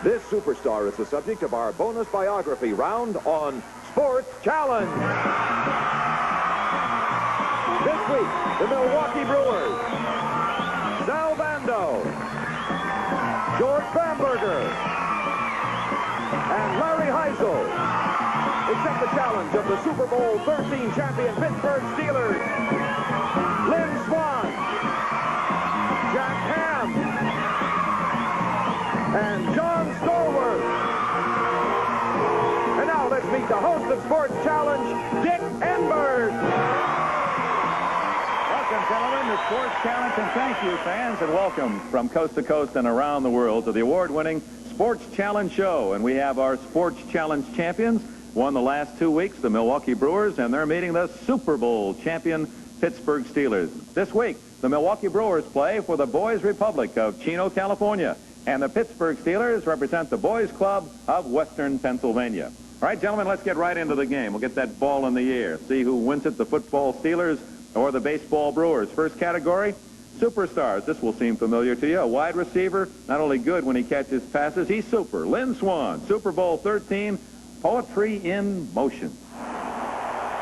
This superstar is the subject of our bonus biography round on Sports Challenge. This week, the Milwaukee Brewers, Bando, George Bamberger, and Larry Hisle accept the challenge of the Super Bowl 13 champion Pittsburgh Steelers, Lynn Swann, Jack Ham, and John Stallworth. And now let's meet the host of Sports Challenge, Dick Enberg. Welcome, gentlemen, to Sports Challenge, and thank you, fans, and welcome from coast to coast and around the world to the award-winning Sports Challenge show. And we have our Sports Challenge champions. Won the last 2 weeks, the Milwaukee Brewers, and they're meeting the Super Bowl champion Pittsburgh Steelers. This week, the Milwaukee Brewers play for the Boys Republic of Chino, California, and the Pittsburgh Steelers represent the Boys Club of Western Pennsylvania. All right, gentlemen, let's get right into the game. We'll get that ball in the air, see who wins it, the football Steelers or the baseball Brewers. First category, superstars. This will seem familiar to you. A wide receiver, not only good when he catches passes, he's super. Lynn Swann, Super Bowl 13, poetry in motion.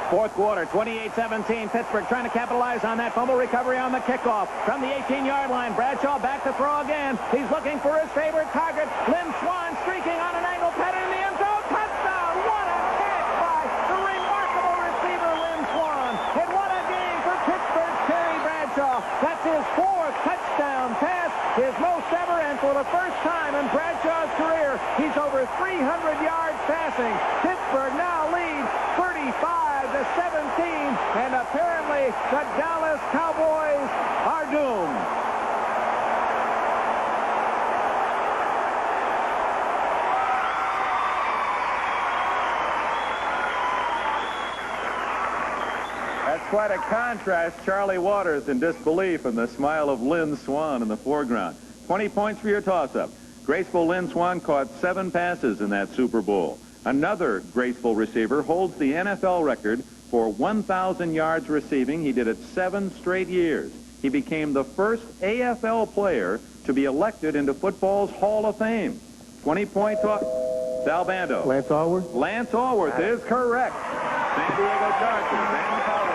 Fourth quarter, 28-17. Pittsburgh trying to capitalize on that fumble recovery on the kickoff. From the 18-yard line, Bradshaw back to throw again. He's looking for his favorite target. Lynn Swann streaking on an angle, pattern in the end zone. Touchdown! What a catch by the remarkable receiver, Lynn Swann. And what a game for Pittsburgh's Terry Bradshaw. That's his fourth touchdown pass, his most ever, and for the first time in Bradshaw's career, he's over 300 yards passing. Pittsburgh now leads 35-17, and apparently the Dallas Cowboys are doomed. That's quite a contrast. Charlie Waters in disbelief and the smile of Lynn Swann in the foreground. 20 points for your toss-up. Graceful Lynn Swann caught 7 passes in that Super Bowl. Another graceful receiver holds the NFL record for 1,000 yards receiving. He did it 7 straight years. He became the first AFL player to be elected into football's Hall of Fame. 20-point toss. Sal Bando. Lance Allworth? Lance Allworth is correct. San Diego Chargers. Lance Allworth.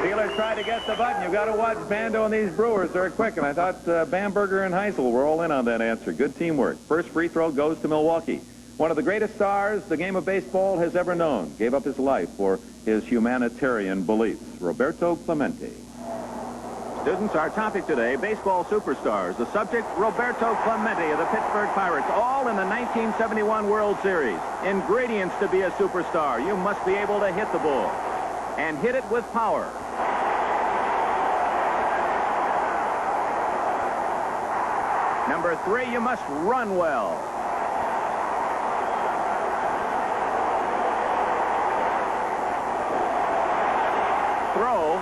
Steelers tried to get the button. You've got to watch Bando and these Brewers. They're quick, and I thought Bamberger and Hisle were all in on that answer. Good teamwork. First free throw goes to Milwaukee. One of the greatest stars the game of baseball has ever known. Gave up his life for his humanitarian beliefs. Roberto Clemente. Students, our topic today, baseball superstars. The subject, Roberto Clemente of the Pittsburgh Pirates, all in the 1971 World Series. Ingredients to be a superstar. You must be able to hit the ball and hit it with power. Number 3, you must run well. Throw.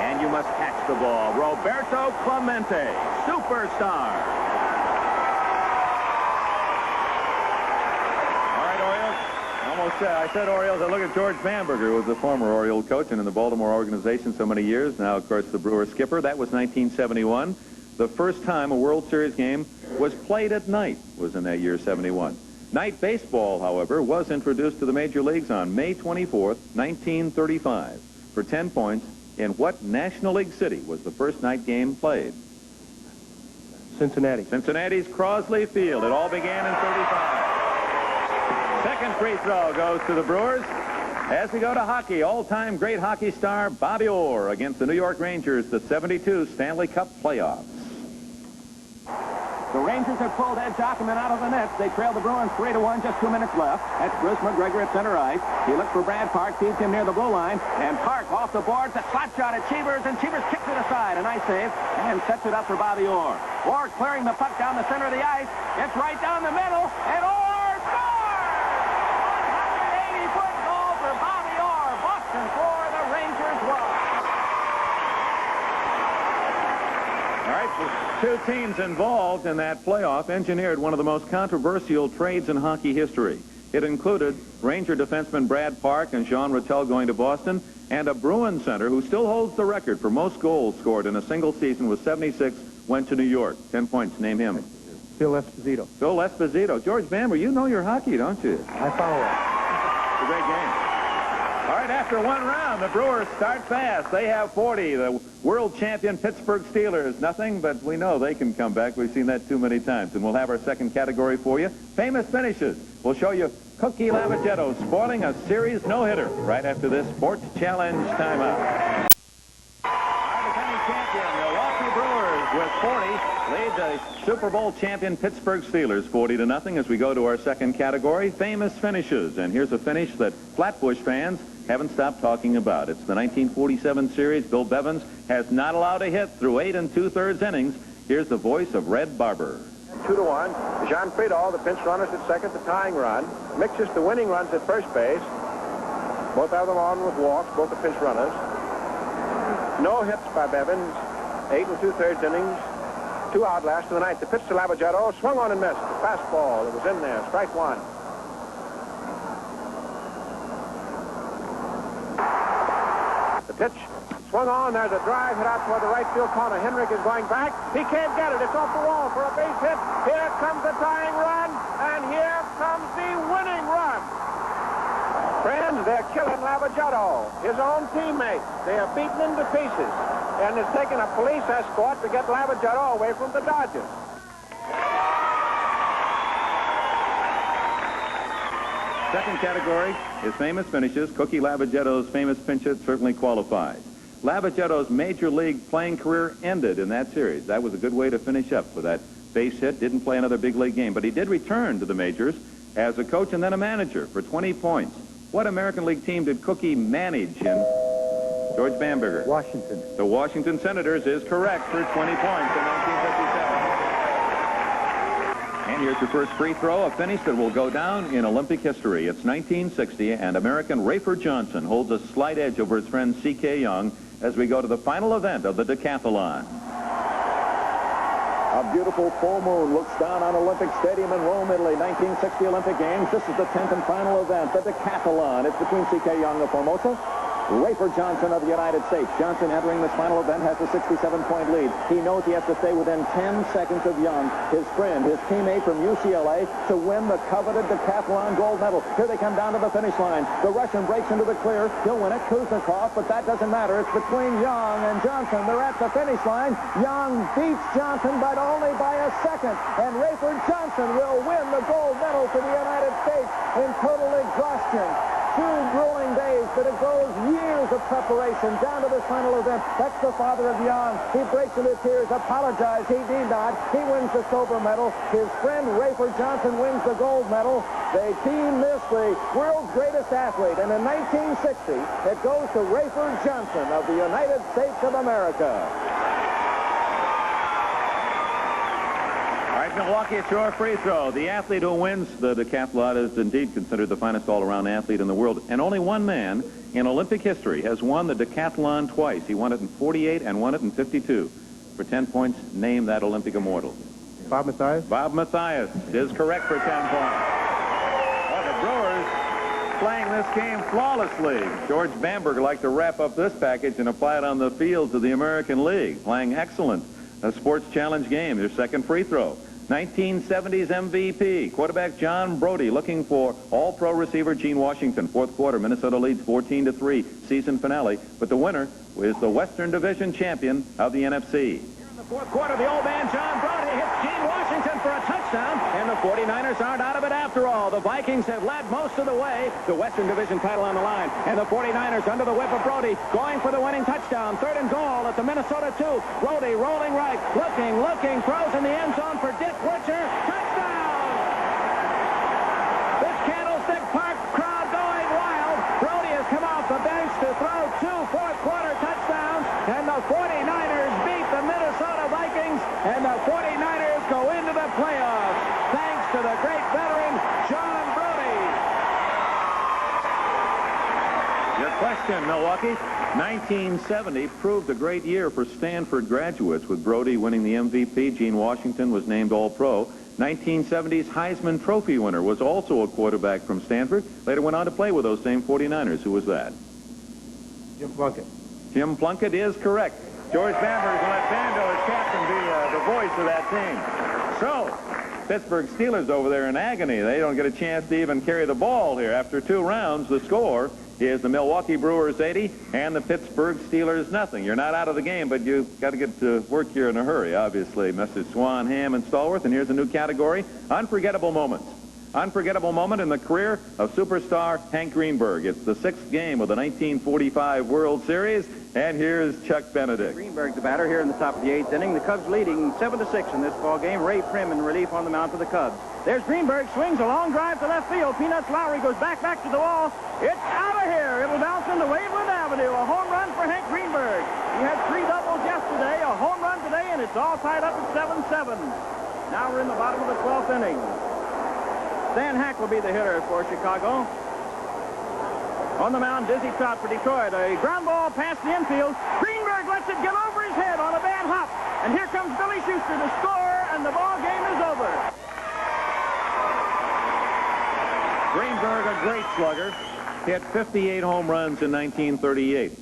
And you must catch the ball. Roberto Clemente, superstar. I said Orioles. I look at George Bamberger, who was the former Oriole coach and in the Baltimore organization so many years. Now, of course, the Brewers skipper. That was 1971. The first time a World Series game was played at night was in that year, 71. Night baseball, however, was introduced to the major leagues on May 24th, 1935. For 10 points, in what National League city was the first night game played? Cincinnati. Cincinnati's Crosley Field. It all began in 35. Second free throw goes to the Brewers. As we go to hockey, all-time great hockey star Bobby Orr against the New York Rangers, the 72 Stanley Cup playoffs. The Rangers have pulled Ed Jockman out of the nets. They trail the Bruins 3-1, just 2 minutes left. That's Bruce McGregor at center ice. He looks for Brad Park, feeds him near the blue line, and Park off the boards, a slap shot at Cheevers, and Cheevers kicks it aside. A nice save, and sets it up for Bobby Orr. Orr clearing the puck down the center of the ice. It's right down the middle, and Orr scores! 180-foot goal for Bobby Orr. Boston 4, the Rangers 1. All right, the 2 teams involved in that playoff engineered one of the most controversial trades in hockey history. It included Ranger defenseman Brad Park and Jean Rattel going to Boston, and a Bruin center who still holds the record for most goals scored in a single season with 76 went to New York. 10 points. Name him. Phil Esposito. Phil Esposito. George Bamberger, you know your hockey, don't you? I follow it. It's a great game. All right, after one round, the Brewers start fast. They have 40. The world champion Pittsburgh Steelers, nothing, but we know they can come back. We've seen that too many times. And we'll have our second category for you. Famous finishes. We'll show you Cookie Lavagetto spoiling a series no-hitter right after this Sports Challenge timeout. Our defending champion, Milwaukee Brewers, with 40, lead the Super Bowl champion Pittsburgh Steelers 40-0 as we go to our second category, famous finishes. And here's a finish that Flatbush fans haven't stopped talking about. It's the 1947 series. Bill Bevins has not allowed a hit through 8 2/3 innings. Here's the voice of Red Barber. 2-1. Jean Friedel, the pinch runners at second, the tying run. Mixes the winning runs at first base. Both of them on with walks, both the pinch runners. No hits by Bevins. 8 2/3 innings. 2 out last of the ninth. The pitch to Lavagetto, swung on and missed. Fastball, it was in there. Strike one. The pitch swung on. There's a drive hit out toward the right field corner. Henrik is going back. He can't get it. It's off the wall for a base hit. Here comes the tying run, and here comes the winning run. Friends, they're killing Lavagetto, his own teammate. They have beaten him to pieces, and it's taken a police escort to get Lavagetto away from the Dodgers. Second category is famous finishes. Cookie Lavagetto's famous pinch hit certainly qualifies. Lavagetto's major league playing career ended in that series. That was a good way to finish up with that base hit. Didn't play another big league game, but he did return to the majors as a coach and then a manager for 20 points. What American League team did Cookie manage in? George Bamberger. Washington. The Washington Senators is correct for 20 points in 1957. And here's your first free throw, a finish that will go down in Olympic history. It's 1960, and American Rayford Johnson holds a slight edge over his friend C.K. Young as we go to the final event of the decathlon. A beautiful full moon looks down on Olympic Stadium in Rome, Italy, 1960 Olympic Games. This is the 10th and final event, the decathlon. It's between C.K. Young of Formosa, Rayford Johnson of the United States. Johnson entering this final event has a 67-point lead. He knows he has to stay within 10 seconds of Young, his friend, his teammate from UCLA, to win the coveted decathlon gold medal. Here they come down to the finish line. The Russian breaks into the clear. He'll win it, Kuznetsov, but that doesn't matter. It's between Young and Johnson. They're at the finish line. Young beats Johnson, but only by a second. And Rayford Johnson will win the gold medal for the United States in total exhaustion. 2 grueling days, but it goes years of preparation down to this final event. That's the father of Young. He breaks into tears, apologized. He did not. He wins the silver medal. His friend Rayford Johnson wins the gold medal. They deem this the world's greatest athlete. And in 1960, it goes to Rayford Johnson of the United States of America. Milwaukee, it's your free throw. The athlete who wins the decathlon is indeed considered the finest all-around athlete in the world. And only one man in Olympic history has won the decathlon twice. He won it in 48 and won it in 52. For 10 points, name that Olympic immortal. Bob Mathias? Bob Mathias is correct for 10 points. Well, the Brewers playing this game flawlessly. George Bamberger liked to wrap up this package and apply it on the fields of the American League. Playing excellent. A sports challenge game. Their second free throw. 1970s MVP, quarterback John Brody looking for all-pro receiver Gene Washington. Fourth quarter, Minnesota leads 14-3, season finale. But the winner is the Western Division champion of the NFC. Here in the fourth quarter, the old man John Brody hits Gene Washington for a touchdown, and the 49ers aren't out of it after all. The Vikings have led most of the way. The Western Division title on the line, and the 49ers under the whip of Brody going for the winning touchdown. Third and goal at the Minnesota 2. Brody rolling right, looking, throws in the end zone for Dick Butcher. Touchdown! This Candlestick Park crowd going wild. Brody has come off the bench to throw 2 fourth-quarter touchdowns, and the 49ers beat the Minnesota Vikings, and the 49ers go into the playoffs thanks to the great veteran John Brody. Your question, Milwaukee. 1970 proved a great year for Stanford graduates, with Brody winning the MVP. Gene Washington was named All-Pro. 1970s Heisman Trophy winner, was also a quarterback from Stanford. Later went on to play with those same 49ers. Who was that? Jim Plunkett. Jim Plunkett is correct. George Bamberger will let Bando as captain be the voice of that team. So, Pittsburgh Steelers over there in agony. They don't get a chance to even carry the ball here. After 2 rounds, the score is the Milwaukee Brewers 80 and the Pittsburgh Steelers nothing. You're not out of the game, but you've got to get to work here in a hurry, obviously. Messrs. Swann, Ham, and Stallworth. And here's a new category, unforgettable moments. Unforgettable moment in the career of superstar Hank Greenberg. It's the 6th game of the 1945 World Series, and here's Chuck Benedict. Greenberg, the batter, here in the top of the 8th inning. The Cubs leading 7-6 in this ball game. Ray Prim in relief on the mound for the Cubs. There's Greenberg, swings a long drive to left field. Peanuts Lowry goes back to the wall. It's out of here. It'll bounce into Waveland Avenue. A home run for Hank Greenberg. He had 3 doubles yesterday, a home run today, and it's all tied up at 7-7. Now we're in the bottom of the 12th inning. Stan Hack will be the hitter for Chicago. On the mound, Dizzy Trott for Detroit. A ground ball past the infield. Greenberg lets it get over his head on a bad hop. And here comes Billy Schuster to score, and the ball game is over. Greenberg, a great slugger, hit 58 home runs in 1938.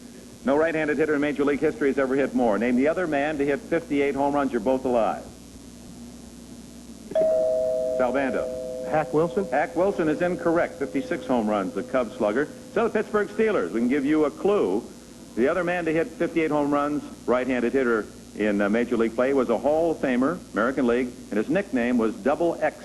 No right-handed hitter in Major League history has ever hit more. Name the other man to hit 58 home runs. You're both alive. Sal Bando. Hack Wilson. Hack Wilson is incorrect. 56 home runs, the Cubs slugger. So the Pittsburgh Steelers, we can give you a clue. The other man to hit 58 home runs, right-handed hitter in Major League play, was a Hall of Famer, American League, and his nickname was Double X.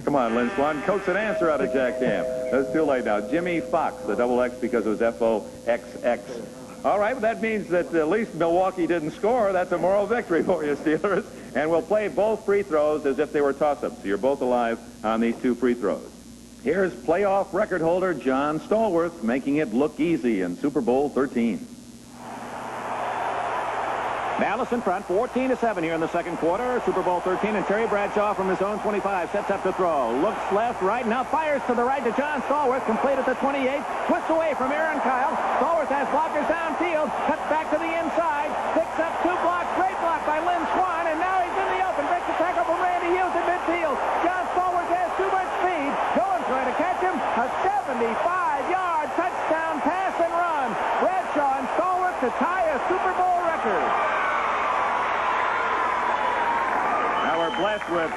Come on, Lynn Swann. Coax an answer out of Jack Ham. That's too late now. Jimmy Fox, the double X because it was F-O-X-X. All right, well, that means that at least Milwaukee didn't score. That's a moral victory for you, Steelers. And we'll play both free throws as if they were toss-ups. So you're both alive on these 2 free throws. Here's playoff record holder John Stallworth making it look easy in Super Bowl 13. Dallas in front, 14-7 here in the second quarter. Super Bowl 13, and Terry Bradshaw from his own 25 sets up to throw. Looks left, right, now fires to the right to John Stallworth, complete at the 28. Twists away from Aaron Kyle. Stallworth has blockers downfield, cuts back to the inside, picks up 2 blocks, great block by Lynn Swann, and now he's in the open. Breaks the tackle from Randy Hughes at midfield. John Stallworth has too much speed. Cohen's trying to catch him. A 75-yard touchdown pass and run. Bradshaw and Stallworth to tie a Super Bowl record. We're blessed with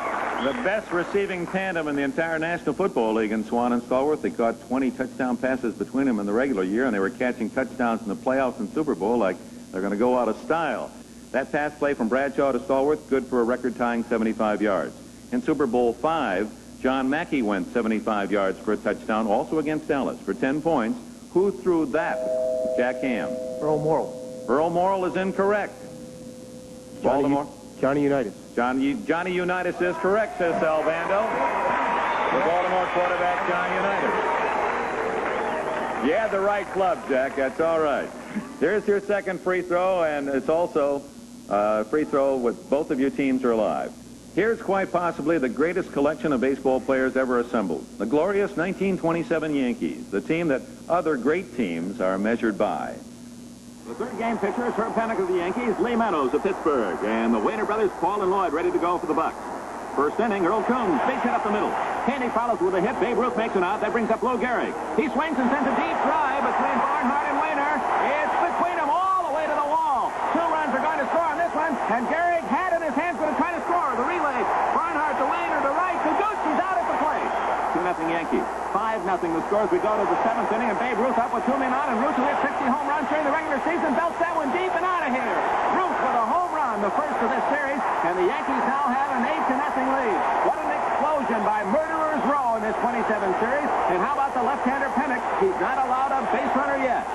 the best receiving tandem in the entire National Football League in Swann and Stallworth. They caught 20 touchdown passes between them in the regular year, and they were catching touchdowns in the playoffs and Super Bowl like they're going to go out of style. That pass play from Bradshaw to Stallworth, good for a record-tying 75 yards. In Super Bowl 5, John Mackey went 75 yards for a touchdown, also against Dallas, for 10 points. Who threw that? Jack Ham. Earl Morrill. Earl Morrill is incorrect. Baltimore. Johnny Unitas. Johnny Unitas is correct, says Sal Bando. The Baltimore quarterback, Johnny Unitas. You had the right club, Jack. That's all right. Here's your second free throw, and it's also a free throw with both of your teams are alive. Here's quite possibly the greatest collection of baseball players ever assembled. The glorious 1927 Yankees, the team that other great teams are measured by. The third game pitcher is Herb Pennock of the Yankees, Lee Meadows of Pittsburgh, and the Wainer brothers, Paul and Lloyd, ready to go for the Bucks. First inning, Earl Coombs, big hit up the middle. Haney follows with a hit. Babe Ruth makes an out. That brings up Lou Gehrig. He swings and sends a deep drive between Barnhart and Wainer. It's between them all the way to the wall. 2 runs are going to score on this one, and Gehrig had in his hands going to try to score. The relay, Barnhart to Wainer to right. He's out at the plate. 2-0 Yankees. 5-0 the score as we go to the 7th inning, and Babe Ruth up with 2 men on, and Ruth, who hit 60 home runs during the regular season, belts that one deep and out of here. Ruth with a home run, the first of this series, and the Yankees now have an 8-0 lead. What an explosion by Murderers Row in this 27 series, and how about the left-hander Pennock? He's not allowed a base runner yet.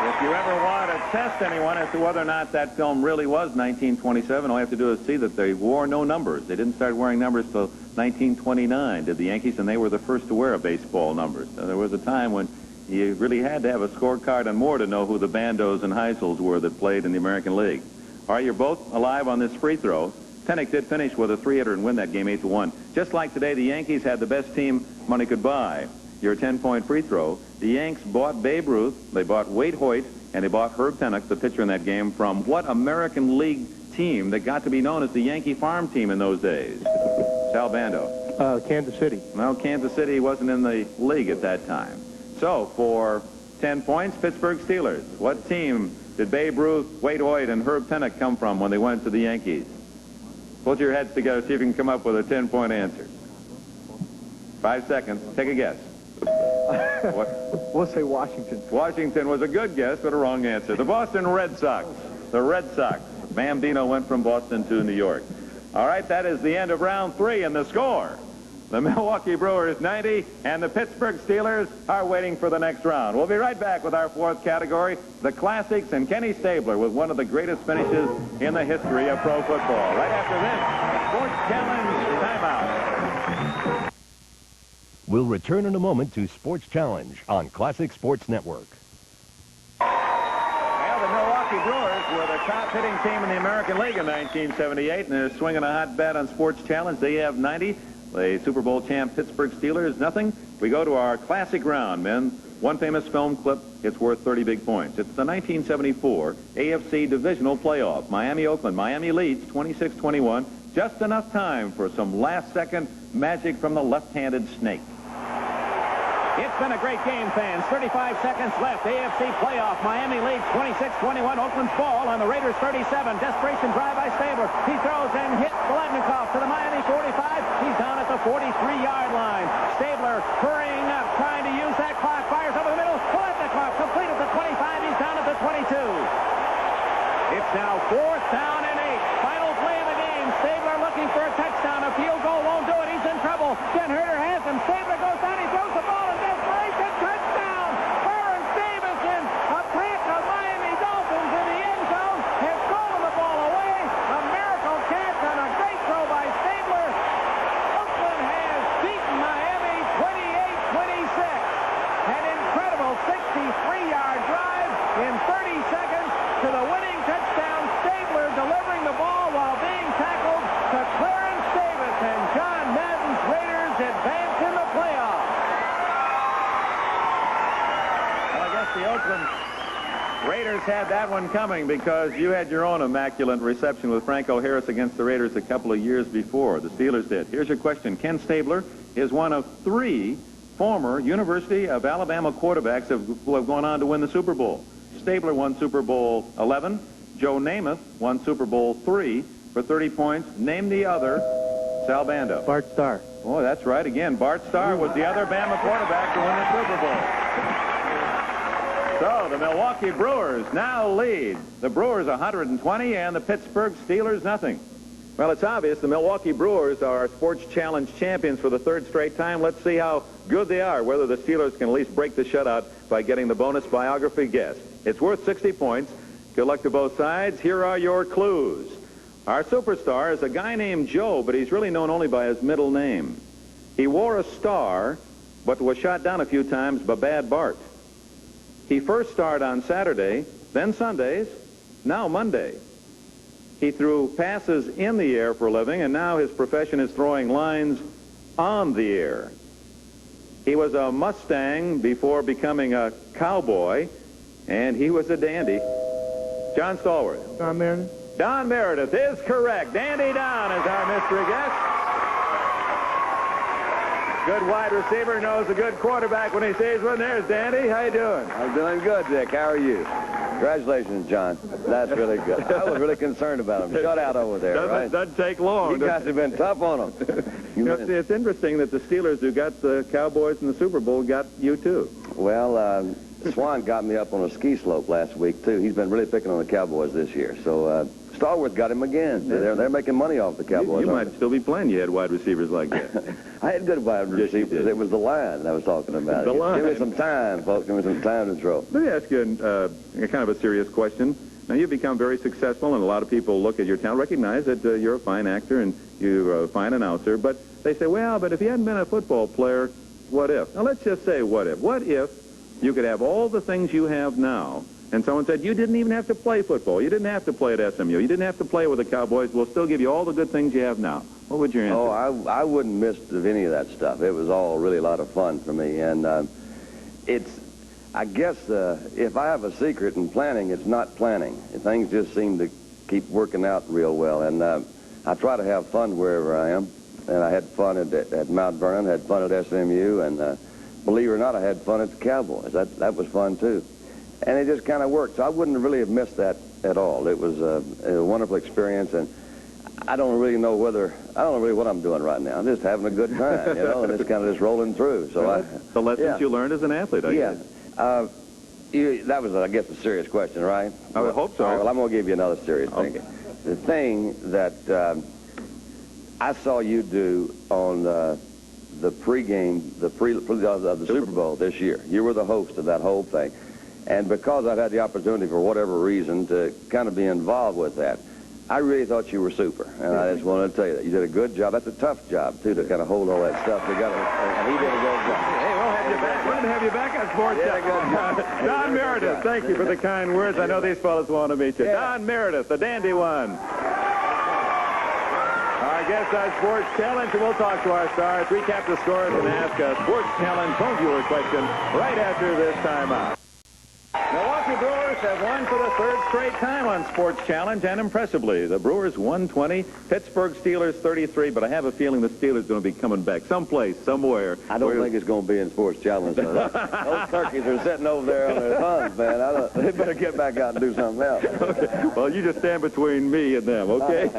If you ever want to test anyone as to whether or not that film really was 1927, all you have to do is see that they wore no numbers. They didn't start wearing numbers till 1929, did the Yankees, and they were the first to wear a baseball numbers. So there was a time when you really had to have a scorecard and more to know who the Bandos and Hisles were that played in the American League. All right, you're both alive on this free throw. Pennock did finish with a 3-hitter and win that game 8-1. Just like today, the Yankees had the best team money could buy. your 10-point free throw. The Yanks bought Babe Ruth, they bought Wade Hoyt, and they bought Herb Pennock, the pitcher in that game, from what American League team that got to be known as the Yankee farm team in those days? Sal Bando. Kansas City. Well, Kansas City wasn't in the league at that time. So, for 10 points, Pittsburgh Steelers. What team did Babe Ruth, Wade Hoyt, and Herb Pennock come from when they went to the Yankees? Put your heads together, see if you can come up with a 10-point answer. 5 seconds. Take a guess. We'll say Washington. Washington was a good guess, but a wrong answer. The Boston Red Sox. The Red Sox. Bambino went from Boston to New York. All right, that is the end of round 3, and the score. The Milwaukee Brewers 90, and the Pittsburgh Steelers are waiting for the next round. We'll be right back with our 4th category, the Classics, and Kenny Stabler with one of the greatest finishes in the history of pro football. Right after this, Sports Challenge Timeout. We'll return in a moment to Sports Challenge on Classic Sports Network. Well, the Milwaukee Brewers were the top hitting team in the American League in 1978, and they're swinging a hot bat on Sports Challenge. They have 90. The Super Bowl champ Pittsburgh Steelers, nothing. We go to our classic round, men. One famous film clip, it's worth 30 big points. It's the 1974 AFC Divisional Playoff. Miami-Oakland. Miami leads 26-21. Just enough time for some last-second magic from the left-handed snake. It's been a great game, fans. 35 seconds left. AFC playoff. Miami leads 26-21. Oakland's ball on the Raiders 37. Desperation drive by Stabler. He throws and hits Biletnikoff to the Miami 45. He's down at the 43-yard line. Stabler hurrying up, trying to use that clock. Fires over the middle. Biletnikoff complete at the 25. He's down at the 22. It's now 4th down and 8. Final play of the game. Stabler looking for a touchdown. A field goal won't do it. He's in trouble. Ken Herter has him. Stabler goes down. He throws the ball in desperation. Touchdown! Lawrence Davison, a pack of Miami Dolphins in the end zone, has stolen the ball away. A miracle catch and a great throw by Stabler. Oakland has beaten Miami 28-26. An incredible 63-yard drive in 30 seconds to the winning touchdown. Stabler delivering the ball while being tackled to Clarence Davis, and John Madden's Raiders advance in the playoffs. Well, I guess the Oakland Raiders had that one coming because you had your own immaculate reception with Franco Harris against the Raiders a couple of years before. The Steelers did. Here's your question. Ken Stabler is one of 3 former University of Alabama quarterbacks who have gone on to win the Super Bowl. Stabler won Super Bowl 11. Joe Namath won Super Bowl 3 for 30 points. Name the other. Sal Bando. Bart Starr. Oh, that's right. Again, Bart Starr was the other Bama quarterback to win the Super Bowl. So the Milwaukee Brewers now lead. The Brewers 120 and the Pittsburgh Steelers nothing. Well, it's obvious the Milwaukee Brewers are our Sports Challenge champions for the 3rd straight time. Let's see how good they are, whether the Steelers can at least break the shutout by getting the bonus biography guess. It's worth 60 points. Good luck to both sides. Here are your clues. Our superstar is a guy named Joe, but he's really known only by his middle name. He wore a star, but was shot down a few times by Bad Bart. He first starred on Saturday, then Sundays, now Monday. He threw passes in the air for a living, and now his profession is throwing lines on the air. He was a Mustang before becoming a cowboy, and he was a dandy. John Stallworth. Don Meredith. Don Meredith is correct. Dandy Don is our mystery guest. Good wide receiver, knows a good quarterback when he sees one. There's Dandy. How you doing? I'm doing good, Dick. How are you? Congratulations, John. That's really good. I was really concerned about him. Shut out over there, right? Doesn't take long. You guys have been tough on him. You know, it's interesting that the Steelers, who got the Cowboys in the Super Bowl, got you too. Well, Swann got me up on a ski slope last week, too. He's been really picking on the Cowboys this year. So Stallworth got him again. They're making money off the Cowboys. You might still be playing. You had wide receivers like that. I had good wide receivers. It was the line I was talking about. The line. Give me some time, folks. Give me some time to throw. Let me ask you a kind of a serious question. Now, you've become very successful, and a lot of people look at your talent, recognize that you're a fine actor and you're a fine announcer, but they say, well, but if you hadn't been a football player, what if? Now, let's just say what if. What if you could have all the things you have now and someone said, you didn't even have to play football. You didn't have to play at SMU. You didn't have to play with the Cowboys. We'll still give you all the good things you have now. What would your answer? Oh, I wouldn't miss of any of that stuff. It was all really a lot of fun for me. And I guess if I have a secret in planning, it's not planning. Things just seem to keep working out real well. And I try to have fun wherever I am. And I had fun at Mount Vernon, had fun at SMU, and believe it or not, I had fun at the Cowboys. That was fun, too. And it just kind of worked. So I wouldn't really have missed that at all. It was a wonderful experience, and I don't really know what I'm doing right now. I'm just having a good time, you know, and it's kind of just rolling through. So the lessons you learned as an athlete, I guess. That was, I guess, a serious question, right? I would hope so. All right, well, I'm going to give you another serious thing. Okay. The thing that I saw you do on the pregame, of the Super Bowl this year. You were the host of that whole thing. And because I've had the opportunity, for whatever reason, to kind of be involved with that, I really thought you were super. And I just wanted to tell you that. You did a good job. That's a tough job, too, to kind of hold all that stuff together. And he did a good job. Hey, we'll have you back. We're going to have you back on Sports Challenge. Don Meredith, thank you for the kind words. I know these fellas want to meet you. Don Meredith, the dandy one. Our guest on Sports Challenge, and we'll talk to our stars, recap the scores, and ask a Sports Challenge phone viewer question right after this timeout. Milwaukee Brewers have won for the third straight time on Sports Challenge, and impressively. The Brewers 120, Pittsburgh Steelers 33, but I have a feeling the Steelers are going to be coming back someplace, somewhere. I don't think it's going to be in Sports Challenge. Those turkeys are sitting over there on their thumbs, man. They better get back out and do something else. Okay. Well, you just stand between me and them, okay?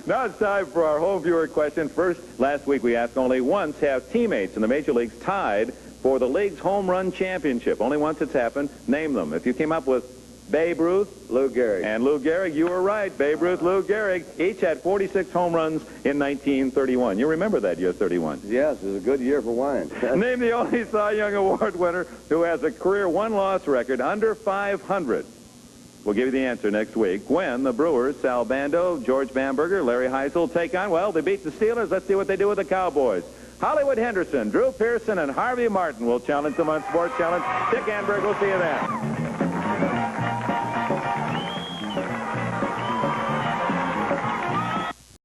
Now it's time for our home viewer question. First, last week we asked only once have teammates in the major leagues tied for the league's home run championship. Only once it's happened. Name them. If you came up with Babe Ruth, Lou Gehrig, and Lou Gehrig, you were right. Babe Ruth, Lou Gehrig, each had 46 home runs in 1931. You remember that year, 31? Yes, it was a good year for wine. Name the only Cy Young Award winner who has a career one-loss record under 500. We'll give you the answer next week when the Brewers, Sal Bando, George Bamberger, Larry Hisle take on, well, they beat the Steelers. Let's see what they do with the Cowboys. Hollywood Henderson, Drew Pearson, and Harvey Martin will challenge them on Sports Challenge. Dick Enberg, we'll see you then.